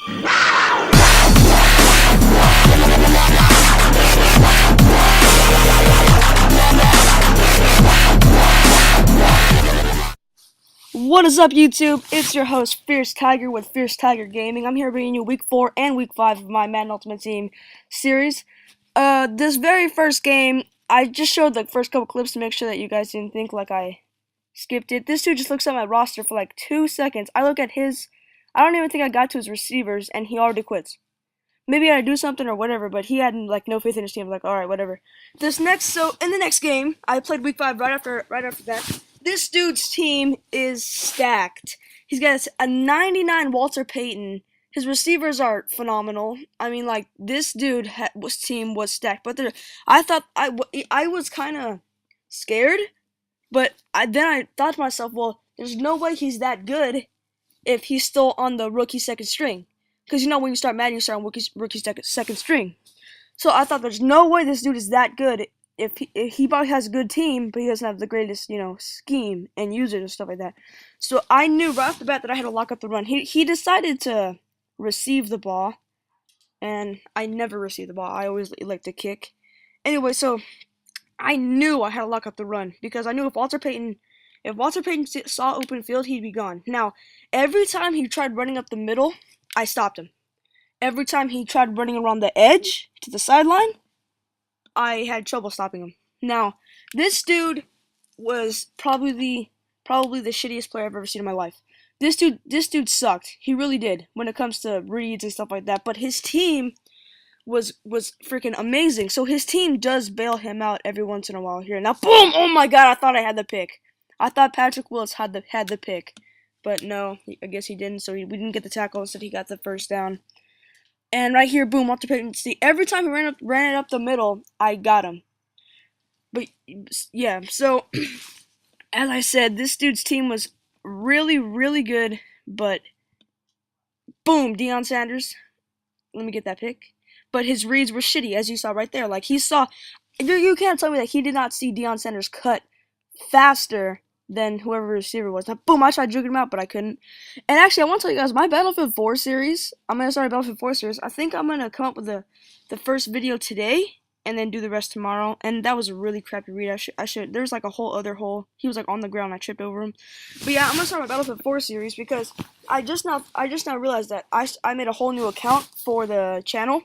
What is up, YouTube? It's your host, Fierce Tiger with Fierce Tiger Gaming. I'm here bringing you Week 4 and Week 5 of my Madden Ultimate Team series. This very first game, I just showed the first couple clips to make sure that you guys didn't think like I skipped it. This dude just looks at my roster for like 2 seconds. I look at I don't even think I got to his receivers, and he already quits. Maybe I do something or whatever, but he had like no faith in his team. Like, alright, whatever. In the next game, I played Week 5 right after that. This dude's team is stacked. He's got a 99 Walter Payton. His receivers are phenomenal. I mean, like, this dude team was stacked. But I was kind of scared. But then I thought to myself, well, there's no way he's that good if he's still on the rookie second string. Because you know when you start Madden, you start on rookie second string. So I thought there's no way this dude is that good if he probably has a good team, but he doesn't have the greatest, scheme and users and stuff like that. So I knew right off the bat that I had to lock up the run. He decided to receive the ball, and I never receive the ball. I always like to kick. Anyway, so I knew I had to lock up the run because I knew if Walter Payton saw open field, he'd be gone. Now, every time he tried running up the middle, I stopped him. Every time he tried running around the edge to the sideline, I had trouble stopping him. Now, this dude was probably the shittiest player I've ever seen in my life. This dude sucked. He really did when it comes to reads and stuff like that. But his team was freaking amazing. So his team does bail him out every once in a while here. Now, boom! Oh my God! I thought I had the pick. I thought Patrick Willis had the pick, but no, I guess he didn't. So we didn't get the tackle. Instead, he got the first down. And right here, boom, Walter Payton. See, every time he ran it up the middle, I got him. But yeah, so as I said, this dude's team was really, really good. But boom, Deion Sanders. Let me get that pick. But his reads were shitty, as you saw right there. Like he saw, you can't tell me that he did not see Deion Sanders cut faster than whoever receiver was. Now, boom, I tried juking him out, but I couldn't. And actually, I want to tell you guys, my Battlefield 4 series, I'm going to start a Battlefield 4 series. I think I'm going to come up with the first video today, and then do the rest tomorrow. And that was a really crappy read. There's like a whole other hole. He was like on the ground, I tripped over him. But yeah, I'm going to start my Battlefield 4 series, because I just now realized that I made a whole new account for the channel.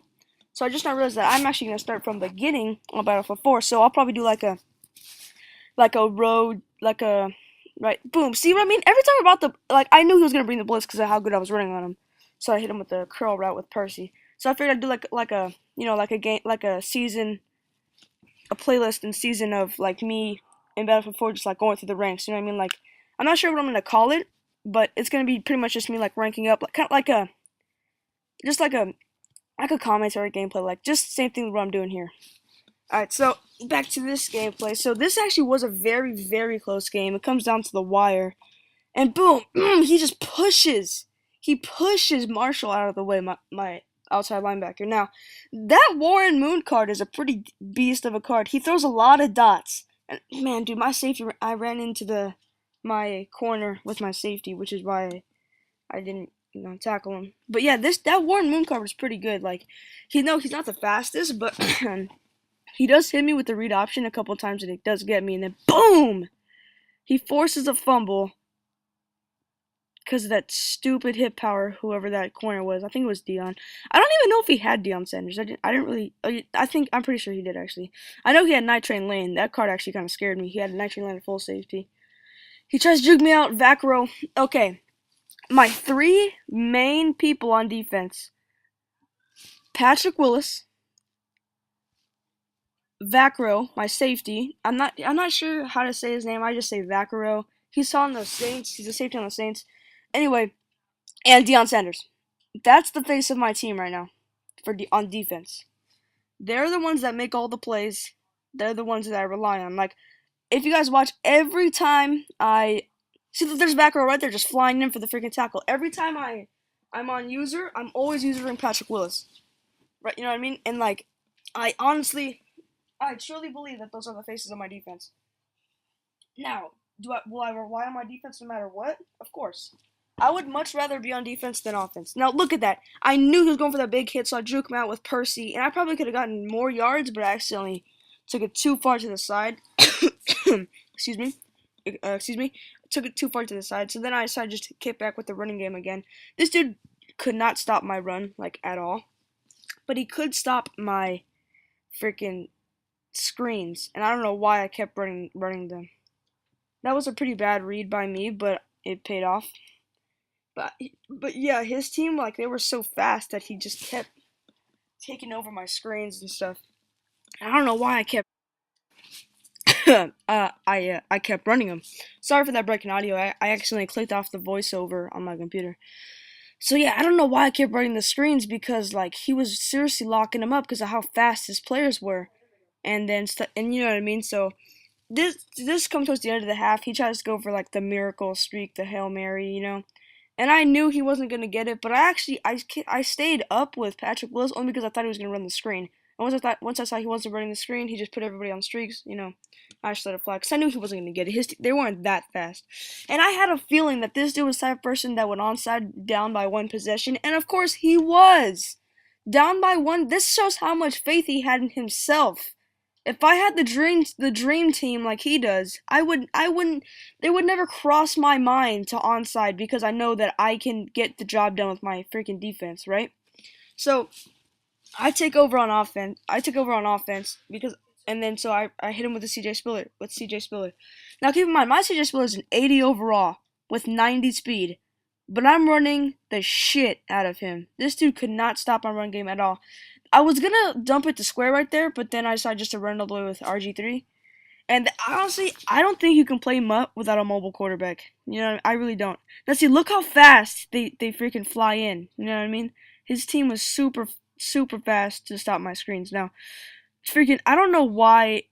So I just now realized that I'm actually going to start from the beginning on Battlefield 4. So I'll probably do like a road, right, boom, see what I mean? Every time I knew he was going to bring the blitz because of how good I was running on him, so I hit him with the curl route with Percy. So I figured I'd do a playlist and season of like me in Battlefield 4 just like going through the ranks, you know what I mean? Like, I'm not sure what I'm going to call it, but it's going to be pretty much just me like ranking up, like, kind of like a commentary gameplay, like just same thing what I'm doing here. Alright, so back to this gameplay. So this actually was a very, very close game. It comes down to the wire. And boom, he just pushes. He pushes Marshall out of the way, my outside linebacker. Now, that Warren Moon card is a pretty beast of a card. He throws a lot of dots. And man, dude, my safety, I ran into my corner with my safety, which is why I didn't tackle him. But yeah, that Warren Moon card is pretty good. Like, he's not the fastest, but he does hit me with the read option a couple times, and it does get me. And then, boom! He forces a fumble because of that stupid hit power, whoever that corner was. I think it was Deion. I don't even know if he had Deion Sanders. I'm pretty sure he did, actually. I know he had Night Train Lane. That card actually kind of scared me. He had Night Train Lane at full safety. He tries to juke me out. Vaccaro. Okay. My three main people on defense: Patrick Willis, Vaccaro, my safety. I'm not sure how to say his name. I just say Vaccaro. He's on the Saints. He's a safety on the Saints. Anyway, and Deion Sanders. That's the face of my team right now on defense. They're the ones that make all the plays. They're the ones that I rely on. Like, if you guys watch, every time I see that there's Vaccaro right there just flying in for the freaking tackle. Every time I'm on user, I'm always using Patrick Willis. Right, you know what I mean? And like, I truly believe that those are the faces of my defense. Now, will I rely on my defense no matter what? Of course. I would much rather be on defense than offense. Now look at that. I knew he was going for that big hit, so I juke him out with Percy, and I probably could have gotten more yards, but I accidentally took it too far to the side. excuse me. Excuse me. Took it too far to the side, so then I decided just to kick back with the running game again. This dude could not stop my run, like, at all. But he could stop my freaking screens, and I don't know why I kept running them. That was a pretty bad read by me, but it paid off. But but yeah, his team, like, they were so fast that he just kept taking over my screens and stuff. I don't know why I kept I kept running him. Sorry for that breaking audio. I accidentally clicked off the voiceover on my computer. So yeah, I don't know why I kept running the screens because like he was seriously locking him up because of how fast his players were, and then and you know what I mean. So this comes towards the end of the half. He tries to go for like the miracle streak, the Hail Mary, and I knew he wasn't gonna get it. But I stayed up with Patrick Willis only because I thought he was gonna run the screen. And once I saw he wasn't running the screen, he just put everybody on streaks. I just let it fly because I knew he wasn't gonna get it. They weren't that fast, and I had a feeling that this dude was the type of person that went onside down by one possession, and of course he was down by one. This shows how much faith he had in himself. If I had the dream team like he does, I wouldn't they would never cross my mind to onside because I know that I can get the job done with my freaking defense, right? So I take over on offense. Because and then so I hit him with CJ Spiller. Now keep in mind my CJ Spiller is an 80 overall with 90 speed. But I'm running the shit out of him. This dude could not stop my run game at all. I was gonna dump it to square right there, but then I decided just to run all the way with RG3. And honestly, I don't think you can play MUT without a mobile quarterback. I really don't. Now see, look how fast they freaking fly in. You know what I mean? His team was super, super fast to stop my screens. Now, I don't know why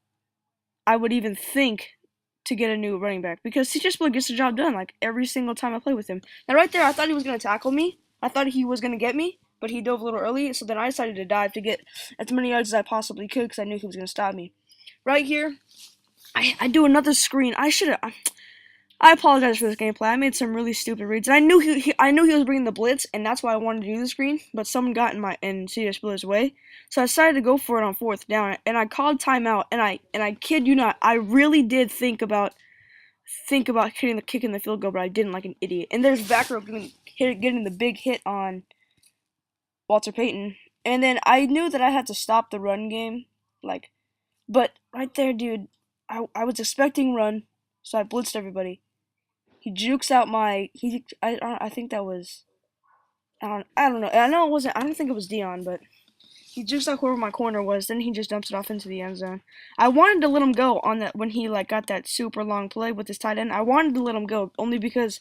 I would even think to get a new running back because CJ Spiller gets the job done like every single time I play with him. Now right there, I thought he was gonna tackle me. I thought he was gonna get me, but he dove a little early. So then I decided to dive to get as many yards as I possibly could because I knew he was gonna stop me. Right here, I do another screen. I apologize for this gameplay. I made some really stupid reads. And I knew he was bringing the blitz, and that's why I wanted to do the screen. But someone got in CJ Spiller's way, so I decided to go for it on fourth down. And I called timeout. And I kid you not, I really did think about hitting the kick in the field goal, but I didn't, like an idiot. And there's Vaccaro getting the big hit on Walter Payton. And then I knew that I had to stop the run game, but right there, dude, I was expecting run, so I blitzed everybody. He jukes out I think that was I don't know. I know it wasn't. I don't think it was Dion, but he jukes out whoever my corner was. Then he just dumps it off into the end zone. I wanted to let him go on that when he got that super long play with his tight end. I wanted to let him go only because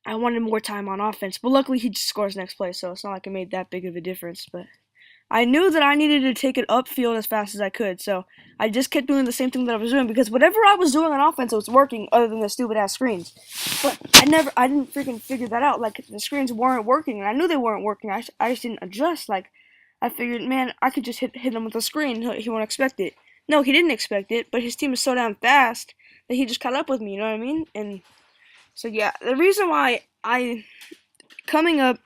I wanted more time on offense. But luckily he just scores next play, so it's not like it made that big of a difference. But I knew that I needed to take it upfield as fast as I could, so I just kept doing the same thing that I was doing because whatever I was doing on offense was working other than the stupid ass screens. But I didn't freaking figure that out. Like, the screens weren't working, and I knew they weren't working. I just didn't adjust. Like, I figured, man, I could just hit him with a screen. He won't expect it. No, he didn't expect it, but his team is so damn fast that he just caught up with me, you know what I mean? And so, yeah, the reason why coming up,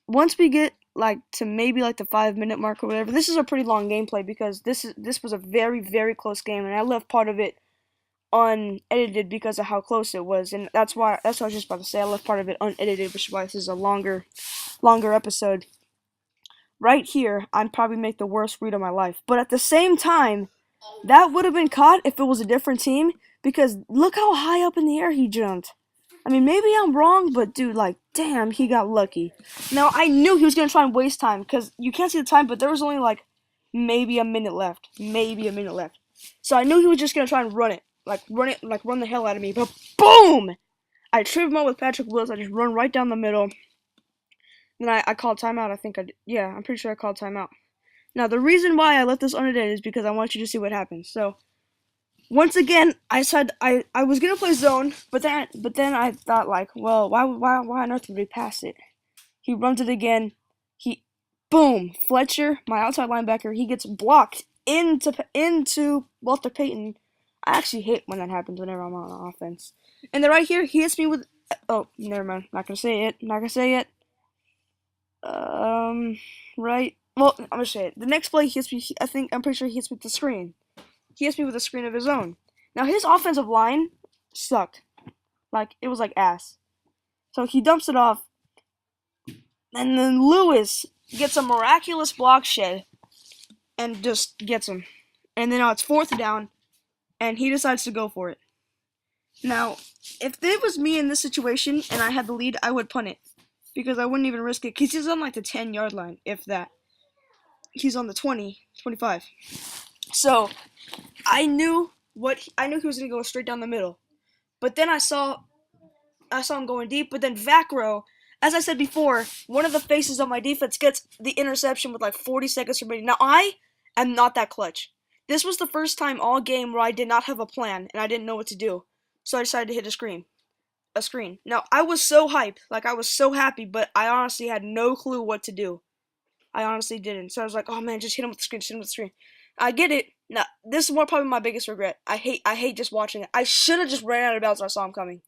once we get to maybe the 5 minute mark or whatever. This is a pretty long gameplay because this was a very, very close game, and I left part of it unedited because of how close it was, and that's what I was just about to say. I left part of it unedited, which is why this is a longer episode. Right here, I'd probably make the worst read of my life, but at the same time, that would have been caught if it was a different team because look how high up in the air he jumped. I mean, maybe I'm wrong, but dude, damn, he got lucky. Now, I knew he was going to try and waste time, because you can't see the time, but there was only, maybe a minute left. Maybe a minute left. So I knew he was just going to try and run it. Run the hell out of me. But boom! I tripped him up with Patrick Willis. I just run right down the middle. Then I called timeout. I'm pretty sure I called timeout. Now, the reason why I left this unedited is because I want you to see what happens. So, once again, I said I was gonna play zone, but then I thought well, why on earth would we pass it? He runs it again. Boom, Fletcher, my outside linebacker, he gets blocked into Walter Payton. I actually hate when that happens whenever I'm on offense. And then right here, he hits me with Oh, never mind. Not gonna say it. Not gonna say it. Right. Well, I'm gonna say it. The next play, he hits me. I'm pretty sure he hits me with the screen. He hits me with a screen of his own. Now his offensive line sucked. Like it was like ass. So he dumps it off, and then Lewis gets a miraculous block shed and just gets him. And then now it's fourth down, and he decides to go for it. Now, if it was me in this situation and I had the lead, I would punt it because I wouldn't even risk it because he's on like the 10-yard line, if that. He's on the 20, 25. So I knew he was gonna go straight down the middle. But then I saw him going deep. But then Vacro, as I said before, one of the faces of my defense gets the interception with like 40 seconds remaining. Now I am not that clutch. This was the first time all game where I did not have a plan and I didn't know what to do. So I decided to hit a screen. Now I was so hyped, like I was so happy, but I honestly had no clue what to do. I honestly didn't. So I was like, oh man, just hit him with the screen, just hit him with the screen. I get it. Now this is probably my biggest regret. I hate just watching it. I should have just ran out of bounds when I saw him coming.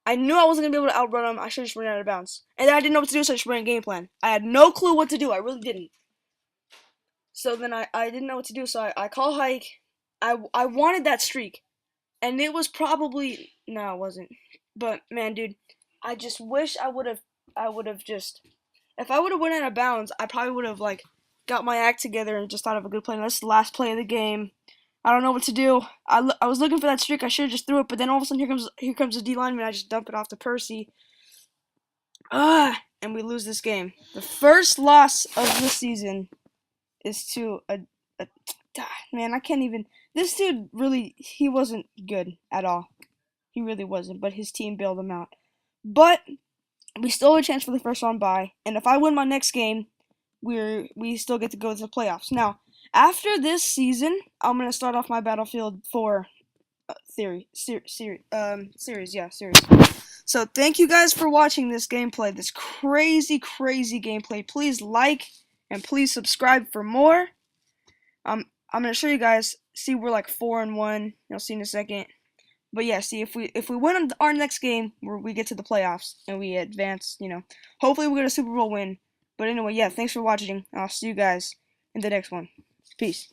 I knew I wasn't gonna be able to outrun him. I should have just ran out of bounds. And then I didn't know what to do, so I just ran a game plan. I had no clue what to do. I really didn't. So then I didn't know what to do, so I call hike. I wanted that streak. And it was probably no, it wasn't. But man, dude, I just wish I would have just if I would have went out of bounds, I probably would have like got my act together and just thought of a good play. And that's the last play of the game. I don't know what to do. I was looking for that streak. I should have just threw it, but then all of a sudden here comes the D lineman. I just dump it off to Percy. And we lose this game. The first loss of the season is to a man. I can't even. This dude really he wasn't good at all. He really wasn't. But his team bailed him out. But we still have a chance for the first round bye. And if I win my next game, we still get to go to the playoffs. Now, after this season, I'm gonna start off my Battlefield 4 series. So thank you guys for watching this gameplay, this crazy gameplay. Please like and please subscribe for more. I'm gonna show you guys. See, we're like 4-1. You'll see in a second. But yeah, see if we win our next game, where we get to the playoffs and we advance, hopefully we get a Super Bowl win. But anyway, yeah, thanks for watching. I'll see you guys in the next one. Peace.